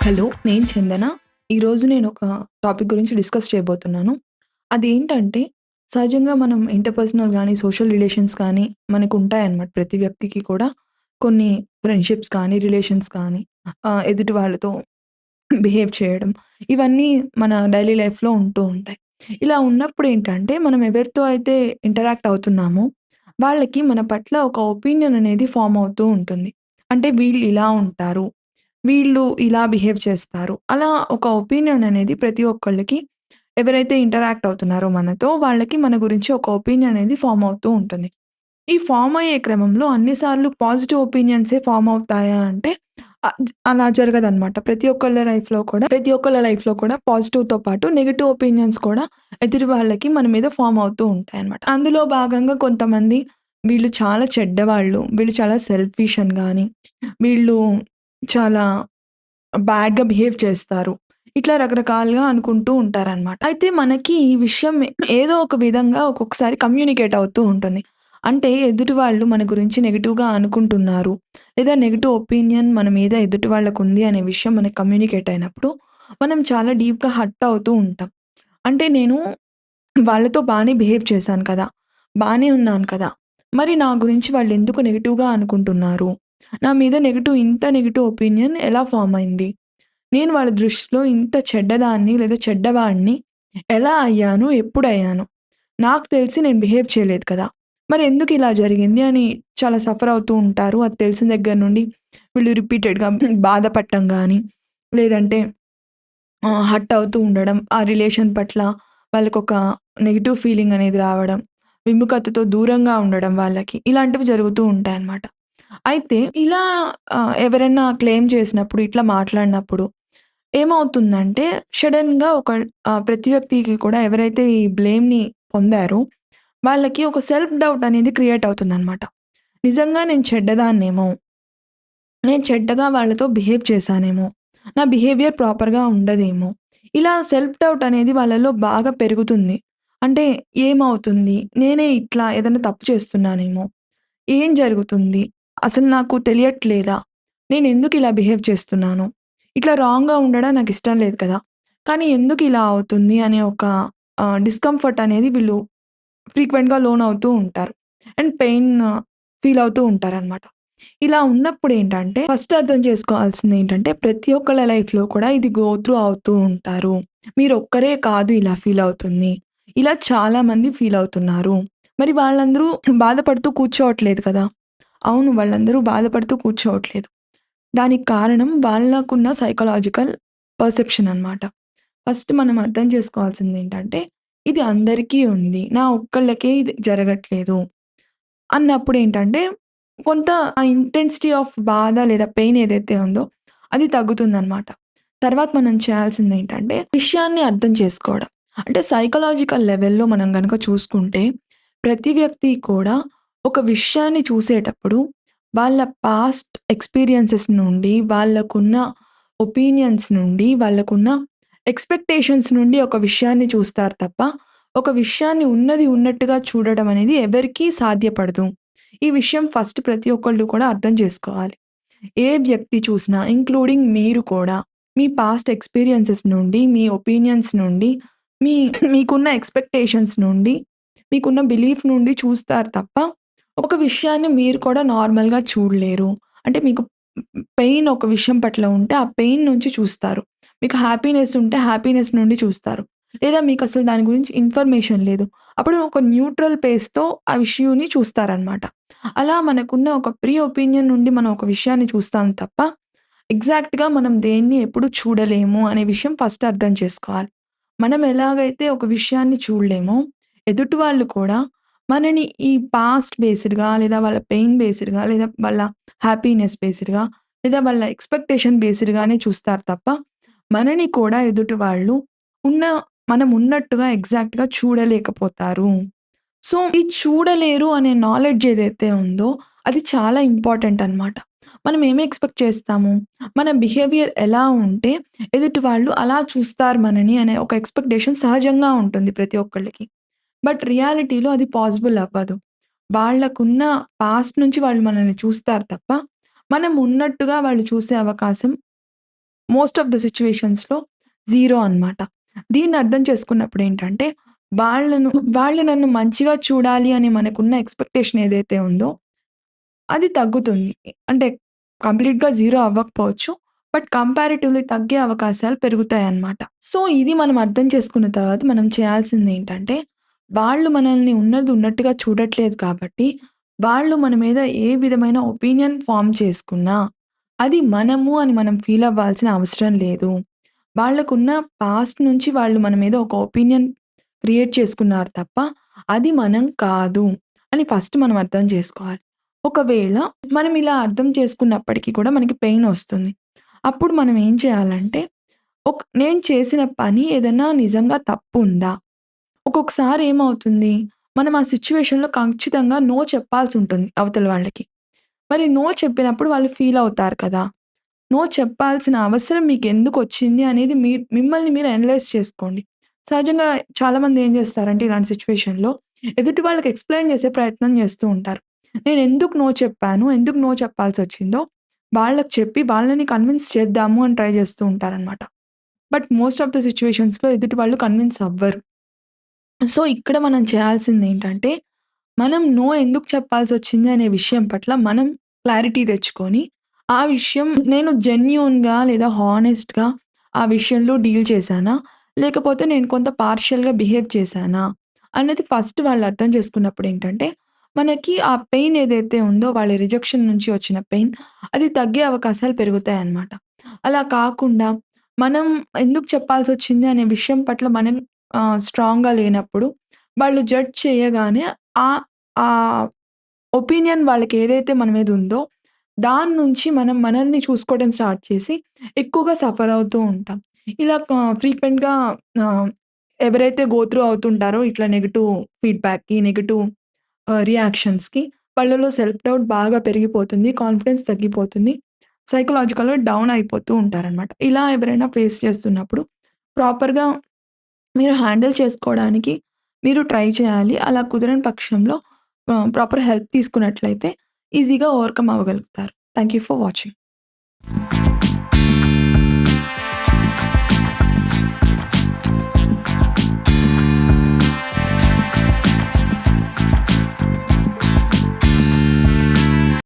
Hello. నేను చందన. ఈరోజు నేనొక టాపిక్ గురించి డిస్కస్ చేయబోతున్నాను. అదేంటంటే, సహజంగా మనం ఇంటర్పర్సనల్ గానీ, సోషల్ రిలేషన్స్ కానీ మనకుంటాయన్నమాట. ప్రతి వ్యక్తికి కూడా కొన్ని ఫ్రెండ్‌షిప్స్ కానీ, రిలేషన్స్ కానీ ఎదుటి వాళ్ళతో బిహేవ్ చేయడం, ఇవన్నీ మన డైలీ లైఫ్‌లో ఉంటూ ఉంటాయి. ఇలా ఉన్నప్పుడేంటంటే, మనం ఎవరితో అయితే ఇంటరాక్ట్ అవుతున్నామో, వాళ్ళకి మన పట్ల ఒక ఒపీనియన్ అనేది ఫార్మ్ అవుతూ ఉంటుంది. అంటే వీళ్ళు ఇలా ఉంటారు. వీళ్ళు ఇలా బిహేవ్ చేస్తారు. అలా ఒక ఒపీనియన్ అనేది ప్రతి ఒక్కళ్ళకి ఎవరైతే ఇంటరాక్ట్ అవుతున్నారో మనతో, వాళ్ళకి మన గురించి ఒక ఒపీనియన్ అనేది ఫార్మ్ అవుతూ ఉంటుంది. ఈ ఫార్మ్ అయ్యే క్రమంలో అన్ని సార్లు పాజిటివ్ ఒపీనియన్సే ఫార్మ్ అవుతాయా అంటే అలా జరగదనమాట. ప్రతి ఒక్కళ్ళ లైఫ్‌లో కూడా పాజిటివ్‌తో పాటు నెగెటివ్ ఒపీనియన్స్ కూడా ఎదుటి వాళ్ళకి మన మీద ఫార్మ్ అవుతూ ఉంటాయన్నమాట. అందులో భాగంగా కొంతమంది వీళ్ళు చాలా చెడ్డవాళ్ళు, వీళ్ళు చాలా సెల్ఫిష్ అని గాని, వీళ్ళు చాలా బ్యాడ్‌గా బిహేవ్ చేస్తారు. ఇట్లా రకరకాలుగా అనుకుంటూ ఉంటారనమాట. అయితే మనకి ఈ విషయం ఏదో ఒక విధంగా ఒక్కొక్కసారి కమ్యూనికేట్ అవుతూ ఉంటుంది. అంటే ఎదుటి వాళ్ళు మన గురించి నెగెటివ్‌గా అనుకుంటున్నారు. లేదా నెగెటివ్ ఒపీనియన్ మన మీద ఎదుటి వాళ్ళకుంది అనే విషయం మనకు కమ్యూనికేట్ అయినప్పుడు, మనం చాలా డీప్‌గా హర్ట్ అవుతూ ఉంటాం. అంటే నేను వాళ్ళతో బానే బిహేవ్ చేశాను కదా! బానే ఉన్నాను కదా! మరి నా గురించి వాళ్ళెందుకు నెగెటివ్‌గా అనుకుంటున్నారు? నా మీద ఇంత నెగెటివ్ ఒపీనియన్ ఎలా ఫార్మ్ అయింది? నేను వాళ్ళ దృష్టిలో ఇంత చెడ్డదాన్ని లేదా చెడ్డవాడిని ఎలా అయ్యాను? ఎప్పుడయ్యాను? నాకు తెలిసి నేను బిహేవ్ చేయలేదు కదా! మరి ఎందుకు ఇలా జరిగింది అని చాలా సఫర్ అవుతూ ఉంటారు. అది తెలిసిన దగ్గర నుండి వీళ్ళు రిపీటెడ్‌గా బాధపడటం గాని, లేదంటే హర్ట్ అవుతూ ఉండడం. ఆ రిలేషన్ పట్ల వాళ్ళకొక నెగెటివ్ ఫీలింగ్ అనేది రావడం. విముఖతతో దూరంగా ఉండడం వాళ్ళకి. ఇలాంటివి జరుగుతూ ఉంటాయన్నమాట. అయితే ఇలా ఎవరైనా క్లెయిమ్ చేసినప్పుడు, ఇట్లా మాట్లాడినప్పుడు ఏమవుతుందంటే సడెన్‌గా ప్రతి వ్యక్తికి కూడా ఎవరైతే ఈ బ్లేమ్‌ని పొందారో వాళ్ళకి ఒక సెల్ఫ్ డౌట్ అనేది క్రియేట్ అవుతుందన్నమాట. నిజంగా నేను చెడ్డదాన్నేమో! నేను చెడ్డగా వాళ్ళతో బిహేవ్ చేశానేమో! నా బిహేవియర్ ప్రాపర్‌గా ఉండదేమో! ఇలా సెల్ఫ్ డౌట్ అనేది వాళ్ళలో బాగా పెరుగుతుంది. అంటే ఏమవుతుంది? నేనే ఇట్లా ఏదైనా తప్పు చేస్తున్నానేమో! ఏం జరుగుతుంది? అసలు నాకు తెలియట్లేదా? నేనెందుకు ఇలా బిహేవ్ చేస్తున్నాను? ఇట్లా రాంగ్‌గా ఉండడం నాకిష్టం లేదు కదా! కానీ ఎందుకు ఇలా అవుతుంది అనే ఒక డిస్కంఫర్ట్ అనేది వీళ్ళు ఫ్రీక్వెంట్‌గా లోనవుతూ ఉంటారు. అండ్ పెయిన్ ఫీల్ అవుతూ ఉంటారనమాట. ఇలా ఉన్నప్పుడేంటంటే ఫస్ట్ అర్థం చేసుకోవాల్సిందేంటంటే ప్రతి ఒక్కళ్ళ లైఫ్‌లో కూడా ఇది గో త్రూ అవుతూ ఉంటారు. మీరొక్కరే కాదు ఇలా ఫీల్ అవుతుంది. ఇలా చాలామంది ఫీల్ అవుతున్నారు. మరి వాళ్ళందరూ బాధపడుతూ కూర్చోవట్లేదు కదా! అవును. వాళ్ళందరూ బాధపడుతూ కూర్చోవట్లేదు. దానికి కారణం వాళ్ళకున్న సైకలాజికల్ పర్సెప్షన్ అనమాట. ఫస్ట్ మనం అర్థం చేసుకోవాల్సిందేంటంటే, ఇది అందరికీ ఉంది. నా ఒక్కళ్ళకే ఇది జరగట్లేదు అన్నప్పుడేంటంటే, కొంత ఆ ఇంటెన్సిటీ ఆఫ్ బాధ లేదా పెయిన్ ఏదైతే ఉందో అది తగ్గుతుందనమాట. తర్వాత మనం చేయాల్సిందేంటంటే, విషయాన్ని అర్థం చేసుకోవడం. అంటే సైకలాజికల్ లెవెల్‌లో మనం గనక చూసుకుంటే, ప్రతి వ్యక్తి కూడా ఒక విషయాన్ని చూసేటప్పుడు వాళ్ళ పాస్ట్ ఎక్స్‌పీరియన్సెస్ నుండి, వాళ్ళకున్న ఒపీనియన్స్ నుండి, వాళ్ళకున్న ఎక్స్‌పెక్టేషన్స్ నుండి ఒక విషయాన్ని చూస్తారు తప్ప, ఒక విషయాన్ని ఉన్నది ఉన్నట్టుగా చూడడం అనేది ఎవరికీ సాధ్యపడదు. ఈ విషయం ఫస్ట్ ప్రతి ఒక్కళ్ళు కూడా అర్థం చేసుకోవాలి. ఏ వ్యక్తి చూసినా ఇంక్లూడింగ్ మీరు కూడా మీ పాస్ట్ ఎక్స్‌పీరియన్సెస్ నుండి, మీ ఒపీనియన్స్ నుండి, మీ మీకున్న ఎక్స్‌పెక్టేషన్స్ నుండి, మీకున్న బిలీఫ్ నుండి చూస్తారు తప్ప, ఒక విషయాన్ని మీరు కూడా నార్మల్‌గా చూడలేరు. అంటే మీకు పెయిన్ ఒక విషయం పట్ల ఉంటే, ఆ పెయిన్ నుంచి చూస్తారు. మీకు హ్యాపీనెస్ ఉంటే హ్యాపీనెస్ నుండి చూస్తారు. లేదా మీకసలు దాని గురించి ఇన్ఫర్మేషన్ లేదు. అప్పుడు ఒక న్యూట్రల్ పేస్‌తో ఆ ఇష్యూని చూస్తారనమాట. అలా మనకున్న ఒక ప్రీ ఒపీనియన్ నుండి మనం ఒక విషయాన్ని చూస్తాం తప్ప, ఎగ్జాక్ట్‌గా మనం దేన్ని ఎప్పుడు చూడలేము అనే విషయం ఫస్ట్ అర్థం చేసుకోవాలి. మనం ఎలాగైతే ఒక విషయాన్ని చూడలేమో, ఎదుటి వాళ్ళు కూడా మనని ఈ పాస్ట్ బేస్డ్‌గా లేదా వాళ్ళ పెయిన్ బేస్డ్‌గా లేదా వాళ్ళ హ్యాపీనెస్ బేస్డ్‌గా లేదా వాళ్ళ ఎక్స్‌పెక్టేషన్ బేస్డ్‌గానే చూస్తారు తప్ప, మనని కూడా ఎదుటి వాళ్ళు ఉన్న మనం ఉన్నట్టుగా ఎగ్జాక్ట్‌గా చూడలేకపోతారు. సో, ఈ చూడలేరు అనే నాలెడ్జ్ ఏదైతే ఉందో, అది చాలా ఇంపార్టెంట్ అనమాట. మనం ఏమి ఎక్స్‌పెక్ట్ చేస్తాము? మన బిహేవియర్ ఎలా ఉంటే, ఎదుటి వాళ్ళు అలా చూస్తారు మనని అనే ఒక ఎక్స్‌పెక్టేషన్ సహజంగా ఉంటుంది ప్రతి ఒక్కళ్ళకి. బట్ రియాలిటీలో అది పాసిబుల్ అవ్వదు. వాళ్ళకున్న పాస్ట్ నుంచి వాళ్ళు మనల్ని చూస్తారు తప్ప, మనం ఉన్నట్టుగా వాళ్ళు చూసే అవకాశం మోస్ట్ ఆఫ్ ద సిట్యుయేషన్స్‌లో జీరో అనమాట. దీన్ని అర్థం చేసుకున్నప్పుడేంటంటే, వాళ్ళు నన్ను మంచిగా చూడాలి అని మనకున్న ఎక్స్‌పెక్టేషన్ ఏదైతే ఉందో అది తగ్గుతుంది. అంటే కంప్లీట్‌గా జీరో అవ్వకపోవచ్చు. బట్ కంపారిటివ్‌లీ తగ్గే అవకాశాలు పెరుగుతాయన్నమాట. సో, ఇది మనం అర్థం చేసుకున్న తర్వాత మనం చేయాల్సిందేంటంటే, వాళ్ళు మనల్ని ఉన్నది ఉన్నట్టుగా చూడట్లేదు కాబట్టి, వాళ్ళు మన మీద ఏ విధమైన ఒపీనియన్ ఫార్మ్ చేసుకున్నా, అది మనము అని మనం ఫీల్ అవ్వాల్సిన అవసరం లేదు. వాళ్ళకున్న పాస్ట్ నుంచి వాళ్ళు మన మీద ఒక ఒపీనియన్ క్రియేట్ చేసుకున్నారు తప్ప, అది మనం కాదు అని ఫస్ట్ మనం అర్థం చేసుకోవాలి. ఒకవేళ మనం ఇలా అర్థం చేసుకున్నప్పటికి కూడా మనకి పెయినొస్తుంది. అప్పుడు మనం ఏం చేయాలంటే, నేను చేసిన పని ఏదన్నా నిజంగా తప్పుందా? ఒక్కొక్కసారి ఏమవుతుంది, మనం ఆ సిట్యుయేషన్‌లో ఖచ్చితంగా నో చెప్పాల్సుంటుంది అవతల వాళ్ళకి. మరి నో చెప్పినప్పుడు వాళ్ళు ఫీల్ అవుతారు కదా! నో చెప్పాల్సిన అవసరం మీకెందుకొచ్చింది అనేది మిమ్మల్ని మీరు అనలైజ్ చేసుకోండి. సహజంగా చాలామంది ఏం చేస్తారంటే ఇలాంటి సిట్యుయేషన్‌లో ఎదుటి వాళ్ళకి ఎక్స్‌ప్లెయిన్ చేసే ప్రయత్నం చేస్తూ ఉంటారు. నేనెందుకు నో చెప్పాను, ఎందుకు నో చెప్పాల్సొచ్చిందో వాళ్ళకి చెప్పి వాళ్ళని కన్విన్స్ చేద్దాము అని ట్రై చేస్తూ ఉంటారనమాట. బట్ మోస్ట్ ఆఫ్ ద సిట్యుయేషన్స్‌లో ఎదుటి వాళ్ళు కన్విన్స్ అవ్వరు. సో, ఇక్కడ మనం చేయాల్సిందేంటంటే, మనం నో ఎందుకు చెప్పాల్సొచ్చింది అనే విషయం పట్ల మనం క్లారిటీ తెచ్చుకొని, ఆ విషయం నేను జెన్యూన్‌గా లేదా హానెస్ట్‌గా ఆ విషయంలో డీల్ చేశానా? లేకపోతే నేను కొంత పార్షియల్‌గా బిహేవ్ చేశానా? అన్నది ఫస్ట్ వాళ్ళు అర్థం చేసుకున్నప్పుడేంటంటే, మనకి ఆ పెయిన్ ఏదైతే ఉందో వాళ్ళ రిజెక్షన్ నుంచి వచ్చిన పెయిన్ అది తగ్గే అవకాశాలు పెరుగుతాయన్నమాట. అలా కాకుండా మనం ఎందుకు చెప్పాల్సొచ్చింది అనే విషయం పట్ల మనం స్ట్రాంగ్‌గా లేనప్పుడు వాళ్ళు జడ్జ్ చేయగానే ఆహ్, ఆహ్, ఒపీనియన్ వాళ్ళకేదైతే మన మీద ఉందో, దాని నుంచి మనం మనల్ని చూసుకోవడం స్టార్ట్ చేసి, ఎక్కువగా సఫర్ అవుతూ ఉంటాం. ఇలా ఫ్రీక్వెంట్‌గా ఆహ్, ఎవరైతే గో త్రూ అవుతుంటారో ఇట్లా నెగెటివ్ ఫీడ్‌బ్యాక్‌కి, నెగెటివ్ రియాక్షన్స్‌కి వాళ్ళలో సెల్ఫ్ డౌట్ బాగా పెరిగిపోతుంది. కాన్ఫిడెన్స్ తగ్గిపోతుంది. సైకలాజికల్‌గా డౌన్ అయిపోతూ ఉంటారనమాట. ఇలా ఎవరైనా ఫేస్ చేస్తున్నప్పుడు ప్రాపర్‌గా మీరు హ్యాండిల్ చేసుకోవడానికి మీరు ట్రై చేయాలి. అలా కుదరని పక్షంలో ప్రాపర్ హెల్ప్ తీసుకున్నట్లయితే ఈజీగా ఓవర్‌కమ్ అవ్వగలుగుతారు. Thank you for watching.